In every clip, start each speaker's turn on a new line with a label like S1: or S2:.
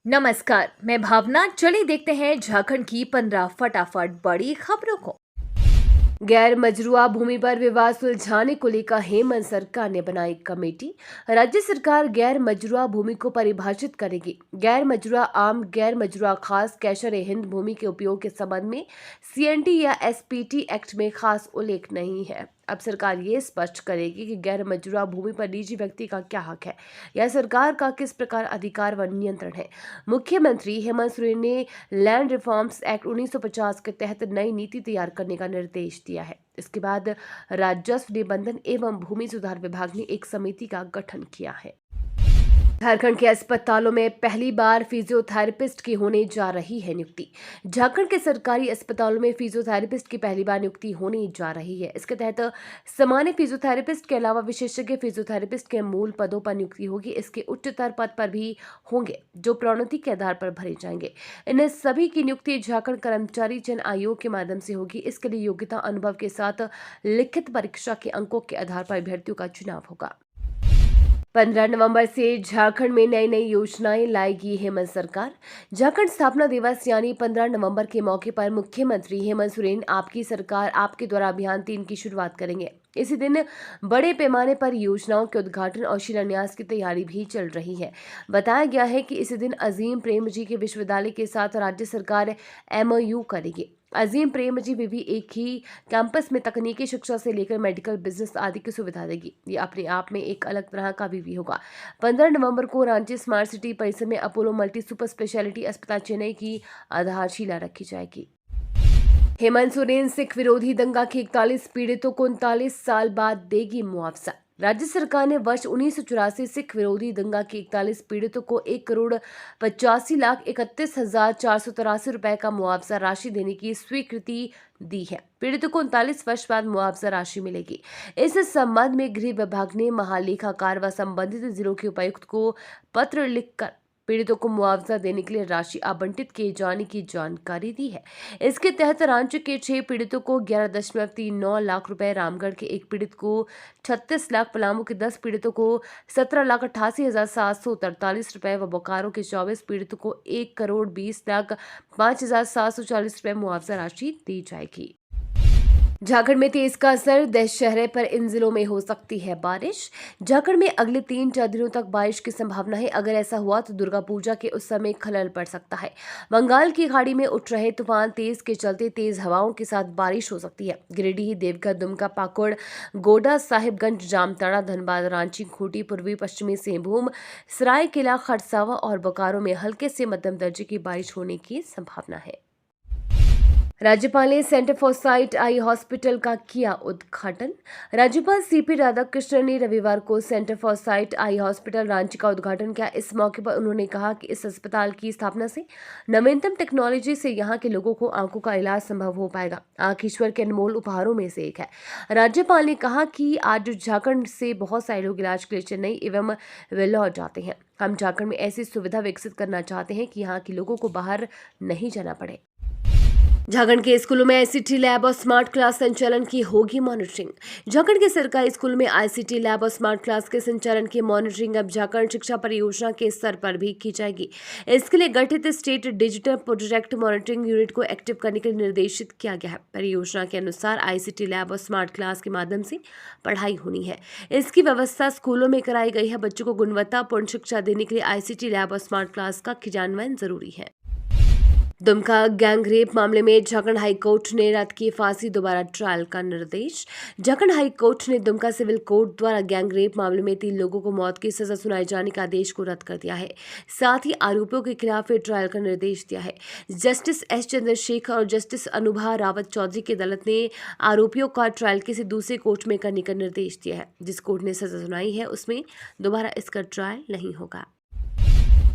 S1: नमस्कार, मैं भावना। चलिए देखते हैं झारखंड की 15 फटाफट बड़ी खबरों को। गैर मजरूआ भूमि पर विवाद सुलझाने को लेकर हेमंत सरकार ने बनाई कमेटी। राज्य सरकार गैर मजरूआ भूमि को परिभाषित करेगी। गैर मजरूआ आम, गैर मजरूआ खास, कैशर ए हिंद भूमि के उपयोग के संबंध में सीएनटी या एसपीटी एक्ट में खास उल्लेख नहीं है। अब सरकार ये स्पष्ट करेगी कि गैर मजरूआ भूमि पर निजी व्यक्ति का क्या हक है या सरकार का किस प्रकार अधिकार व नियंत्रण है। मुख्यमंत्री हेमंत सोरेन ने लैंड रिफॉर्म्स एक्ट 1950 के तहत नई नीति तैयार करने का निर्देश दिया है। इसके बाद राजस्व, निबंधन एवं भूमि सुधार विभाग ने एक समिति का गठन किया है। झारखंड के अस्पतालों में पहली बार फिजियोथेरेपिस्ट की होने जा रही है नियुक्ति। झारखंड के सरकारी अस्पतालों में फिजियोथेरेपिस्ट की पहली बार नियुक्ति होने जा रही है। इसके तहत सामान्य फिजियोथेरेपिस्ट के अलावा विशेषज्ञ फिजियोथेरेपिस्ट के मूल पदों पर नियुक्ति होगी। इसके उच्चतर पद पर भी होंगे जो प्रोन्नति के आधार पर भरे जाएंगे। इन सभी की नियुक्ति झारखंड कर्मचारी चयन आयोग के माध्यम से होगी। इसके लिए योग्यता, अनुभव के साथ लिखित परीक्षा के अंकों के आधार पर अभ्यर्थियों का चुनाव होगा। 15 नवंबर से झारखंड में नई नई योजनाएं लाएगी हेमंत सरकार। झारखंड स्थापना दिवस यानी 15 नवंबर के मौके पर मुख्यमंत्री हेमंत सोरेन आपकी सरकार आपके द्वारा अभियान 3 की शुरुआत करेंगे। इसी दिन बड़े पैमाने पर योजनाओं के उद्घाटन और शिलान्यास की तैयारी भी चल रही है। बताया गया है कि इसी दिन अजीम प्रेमजी के विश्वविद्यालय के साथ राज्य सरकार एमओयू करेगी। अजीम प्रेमजी विवि एक ही कैंपस में तकनीकी शिक्षा से लेकर मेडिकल, बिजनेस आदि की सुविधा देगी। ये अपने आप में एक अलग तरह का विवि होगा। 15 नवंबर को रांची स्मार्ट सिटी परिसर में अपोलो मल्टी सुपर स्पेशलिटी अस्पताल चेन्नई की आधारशिला रखी जाएगी। हेमंत सोरेन सिख विरोधी दंगा के 41 पीड़ितों को 39 साल बाद देगी मुआवजा। राज्य सरकार ने वर्ष 1984 सिख विरोधी दंगा के 41 पीड़ितों को 1,85,31,483 रुपए का मुआवजा राशि देने की स्वीकृति दी है। पीड़ितों को 39 वर्ष बाद मुआवजा राशि मिलेगी। इस संबंध में गृह विभाग ने महालेखाकार व संबंधित जिलों के उपायुक्त को पत्र लिखकर पीड़ितों को मुआवजा देने के लिए राशि आवंटित किए जाने की जानकारी दी है। इसके तहत रांची के 6 पीड़ितों को 11.39 लाख रुपए, रामगढ़ के 1 पीड़ित को 36 लाख, पलामू के 10 पीड़ितों को 17,88,743 रुपए व बोकारो के 24 पीड़ितों को 1,20,05,740 रुपए मुआवजा राशि दी जाएगी। झारखंड में तेज का असर, दशहरे पर इन जिलों में हो सकती है बारिश। झारखंड में अगले 3-4 दिनों तक बारिश की संभावना है। अगर ऐसा हुआ तो दुर्गा पूजा के उस समय खलल पड़ सकता है। बंगाल की खाड़ी में उठ रहे तूफान तेज के चलते तेज हवाओं के साथ बारिश हो सकती है। गिरिडीह, देवघर, दुमका, पाकुड़, गोड्डा, साहिबगंज, जामताड़ा, धनबाद, रांची, खूंटी, पूर्वी पश्चिमी सिंहभूम, सरायकेला, खरसावा और बोकारो में हल्के से मध्यम दर्जे की बारिश होने की संभावना है। राज्यपाल ने centre for site eye hospital का किया उद्घाटन। राज्यपाल सीपी राधाकृष्णन ने रविवार को centre for site eye hospital Ranchi का उद्घाटन किया। इस मौके पर उन्होंने कहा कि इस अस्पताल की स्थापना से नवीनतम टेक्नोलॉजी से यहां के लोगों को आंखों का इलाज संभव हो पाएगा। आंख ईश्वर के अनमोल उपहारों में से एक है। राज्यपाल ने कहा कि आज झारखंड से बहुत सारे लोग इलाज के लिए चेन्नई एवं वेल्लोर जाते हैं। हम झारखंड में ऐसी सुविधा विकसित करना चाहते हैं कि यहाँ के लोगों को बाहर नहीं जाना पड़े। झारखंड के स्कूलों में आईसीटी लैब और स्मार्ट क्लास संचालन की होगी मॉनिटरिंग। झारखंड के सरकारी स्कूल में आईसीटी लैब और स्मार्ट क्लास के संचालन की मॉनिटरिंग अब झारखंड शिक्षा परियोजना के स्तर पर भी की जाएगी। इसके लिए गठित state digital project monitoring unit को एक्टिव करने के लिए निर्देशित किया गया है। परियोजना के अनुसार आईसीटी लैब और स्मार्ट क्लास के माध्यम से पढ़ाई होनी है। इसकी व्यवस्था स्कूलों में कराई गई है। बच्चों को गुणवत्तापूर्ण शिक्षा देने के लिए आईसीटी लैब और स्मार्ट क्लास का क्रियान्वयन जरूरी है। दुमका गैंग रेप मामले में झारखंड हाईकोर्ट ने रद्द की फांसी दोबारा ट्रायल का निर्देश। झारखंड हाईकोर्ट ने दुमका सिविल कोर्ट द्वारा गैंग रेप मामले में 3 लोगों को मौत की सजा सुनाए जाने के आदेश को रद्द कर दिया है। साथ ही आरोपियों के खिलाफ ट्रायल का निर्देश दिया है। जस्टिस एस चंद्रशेखर और जस्टिस अनुभा रावत चौधरी की अदालत ने आरोपियों का ट्रायल किसी दूसरे कोर्ट में करने का निर्देश दिया है। जिस कोर्ट ने सजा सुनाई है उसमें दोबारा इसका ट्रायल नहीं होगा।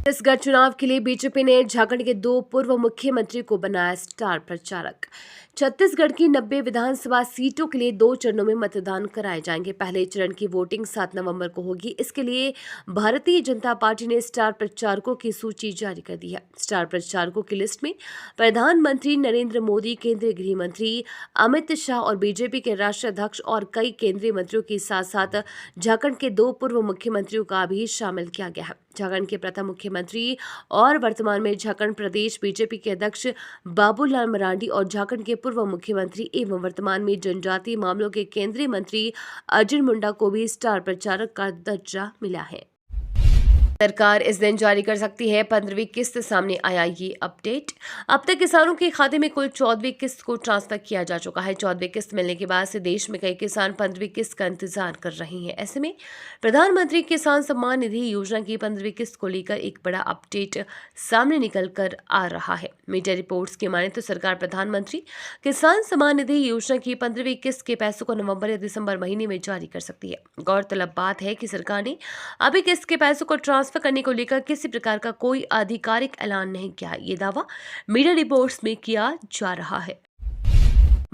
S1: छत्तीसगढ़ चुनाव के लिए बीजेपी ने झारखंड के 2 पूर्व मुख्यमंत्री को बनाया स्टार प्रचारक। छत्तीसगढ़ की 90 विधानसभा सीटों के लिए 2 चरणों में मतदान कराए जाएंगे। पहले चरण की वोटिंग 7 नवंबर को होगी। इसके लिए भारतीय जनता पार्टी ने स्टार प्रचारकों की सूची जारी कर दी है। स्टार प्रचारकों की लिस्ट में प्रधानमंत्री नरेंद्र मोदी, केंद्रीय गृह मंत्री अमित शाह और बीजेपी के राष्ट्रीय अध्यक्ष और कई केंद्रीय मंत्रियों के साथ साथ झारखंड के 2 पूर्व मुख्यमंत्रियों का भी शामिल किया गया है। झारखंड के प्रथम मुख्यमंत्री और वर्तमान में झारखंड प्रदेश बीजेपी के अध्यक्ष बाबूलाल मरांडी और झारखंड के पूर्व मुख्यमंत्री एवं वर्तमान में जनजातीय मामलों के केंद्रीय मंत्री अर्जुन मुंडा को भी स्टार प्रचारक का दर्जा मिला है। सरकार इस दिन जारी कर सकती है 15वीं किस्त, सामने आया ये अपडेट। अब तक किसानों के खाते में कुल 14वीं किस्त को ट्रांसफर किया जा चुका है। 14वीं किस्त मिलने के बाद से देश में कई किसान 15वीं किस्त का इंतजार कर रहे हैं। ऐसे में प्रधानमंत्री किसान सम्मान निधि योजना की 15वीं किस्त को लेकर एक बड़ा अपडेट सामने निकल कर आ रहा है। मीडिया रिपोर्ट्स की माने तो सरकार प्रधानमंत्री किसान सम्मान निधि योजना की 15वीं किस्त के पैसों को नवंबर या दिसंबर महीने में जारी कर सकती है। गौरतलब बात है कि सरकार ने अभी किस्त के पैसों को ट्रांसफर करने को लेकर किसी प्रकार का कोई आधिकारिक ऐलान नहीं किया। ये दावा मीडिया रिपोर्ट्स में किया जा रहा है।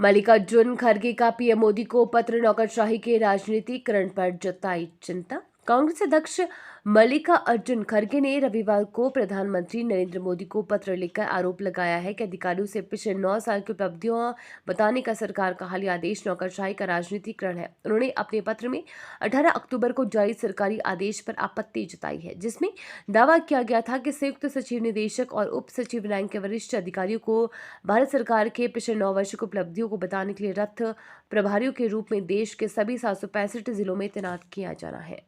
S1: मल्लिकार्जुन खड़गे का पीएम मोदी को पत्र, नौकरशाही के राजनीतिकरण पर जताई चिंता। कांग्रेस अध्यक्ष मल्लिकार्जुन खड़गे ने रविवार को प्रधानमंत्री नरेंद्र मोदी को पत्र लिखकर आरोप लगाया है कि अधिकारियों से पिछले 9 साल की उपलब्धियां बताने का सरकार का हालिया आदेश नौकरशाही का राजनीतिकरण है। उन्होंने अपने पत्र में 18 अक्टूबर को जारी सरकारी आदेश पर आपत्ति जताई है, जिसमें दावा किया गया था कि संयुक्त सचिव, निदेशक और उप सचिव रैंक के वरिष्ठ अधिकारियों को भारत सरकार के पिछले 9 वर्ष की उपलब्धियों को बताने के लिए रथ प्रभारियों के रूप में देश के सभी 765 जिलों में तैनात किया जाना है।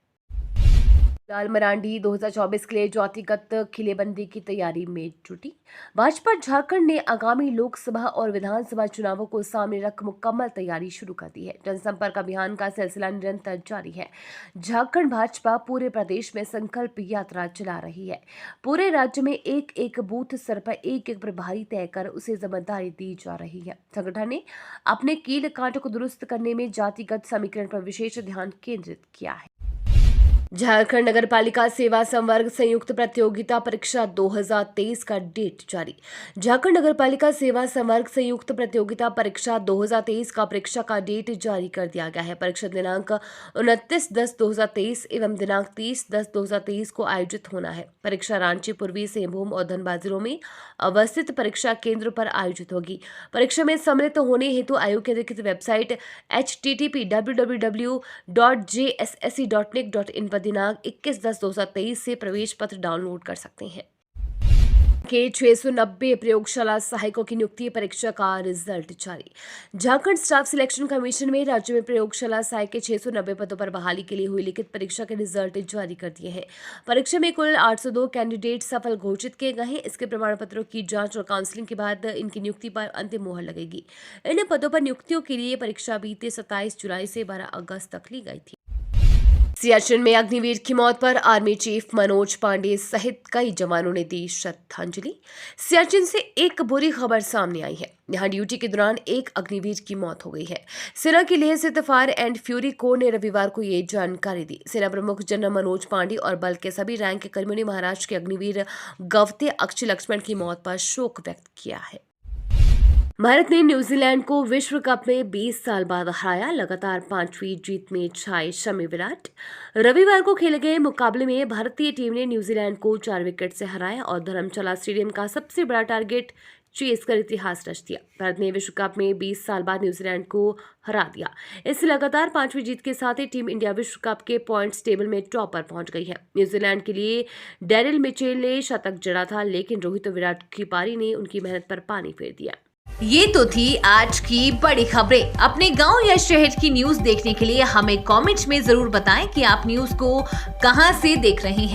S1: लाल मरांडी 2024 के लिए जातिगत किलेबंदी की तैयारी में जुटी। भाजपा झारखंड ने आगामी लोकसभा और विधानसभा चुनावों को सामने रख मुकम्मल तैयारी शुरू कर दी है। जनसंपर्क अभियान का सिलसिला निरंतर जारी है। झारखंड भाजपा पूरे प्रदेश में संकल्प यात्रा चला रही है। पूरे राज्य में एक एक बूथ स्तर पर एक एक प्रभारी तय कर उसे जिम्मेदारी दी जा रही है। संगठन ने अपने कील कांटों को दुरुस्त करने में जातिगत समीकरण पर विशेष ध्यान केंद्रित किया है। झारखंड नगर पालिका सेवा संवर्ग संयुक्त प्रतियोगिता परीक्षा 2023 का डेट जारी। झारखंड नगर पालिका सेवा संवर्ग संयुक्त प्रतियोगिता परीक्षा 2023 का परीक्षा का डेट जारी कर दिया गया है। परीक्षा दिनांक 29/10/2023 एवं दिनांक 30/10/2023 को आयोजित होना है। परीक्षा रांची, पूर्वी सिंहभूम और धनबाद जिलों में अवस्थित परीक्षा केंद्र पर आयोजित होगी। परीक्षा में सम्मिलित होने हेतु आयोग की अधिकृत वेबसाइट http://www.jssc.nic.in दिनांक 21/10/2023 से प्रवेश पत्र डाउनलोड कर सकते हैं। के 690 प्रयोगशाला सहायकों की नियुक्ति परीक्षा का रिजल्ट जारी। झारखंड स्टाफ सिलेक्शन कमीशन में राज्य में प्रयोगशाला सहायक के 690 पदों पर बहाली के लिए हुई लिखित परीक्षा के रिजल्ट जारी कर दिए हैं। परीक्षा में कुल 802 कैंडिडेट सफल घोषित किए गए हैं। इसके प्रमाण पत्रों की जांच और काउंसलिंग के बाद इनकी नियुक्ति पर अंतिम मुहर लगेगी। इन पदों पर नियुक्तियों के लिए परीक्षा बीते 27 जुलाई से 12 अगस्त तक ली गई थी। सियाचिन में अग्निवीर की मौत पर आर्मी चीफ मनोज पांडे सहित कई जवानों ने दी श्रद्धांजलि। सियाचिन से एक बुरी खबर सामने आई है। यहां ड्यूटी के दौरान एक अग्निवीर की मौत हो गई है। सेना की लेह स्थित फायर एंड फ्यूरी कोर ने रविवार को ये जानकारी दी। सेना प्रमुख जनरल मनोज पांडे और बल के सभी रैंक के कर्मियों ने महाराष्ट्र के अग्निवीर गवते अक्षय लक्ष्मण की मौत पर शोक व्यक्त किया है। भारत ने न्यूजीलैंड को विश्व कप में 20 साल बाद हराया। लगातार 5वीं जीत में छाए शमी विराट। रविवार को खेले गए मुकाबले में भारतीय टीम ने न्यूजीलैंड को 4 विकेट से हराया और धर्मशाला स्टेडियम का सबसे बड़ा टारगेट चेस कर इतिहास रच दिया। भारत ने विश्व कप में 20 साल बाद न्यूजीलैंड को हरा दिया। इससे लगातार 5वीं जीत के साथ ही टीम इंडिया विश्व कप के पॉइंट्स टेबल में टॉप पर पहुंच गई है। न्यूजीलैंड के लिए डेरिल मिचेल ने शतक जड़ा था, लेकिन रोहित और विराट की पारी ने उनकी मेहनत पर पानी फेर दिया।
S2: ये तो थी आज की बड़ी खबरें। अपने गांव या शहर की न्यूज देखने के लिए हमें कमेंट्स में जरूर बताएं कि आप न्यूज को कहां से देख रहे हैं।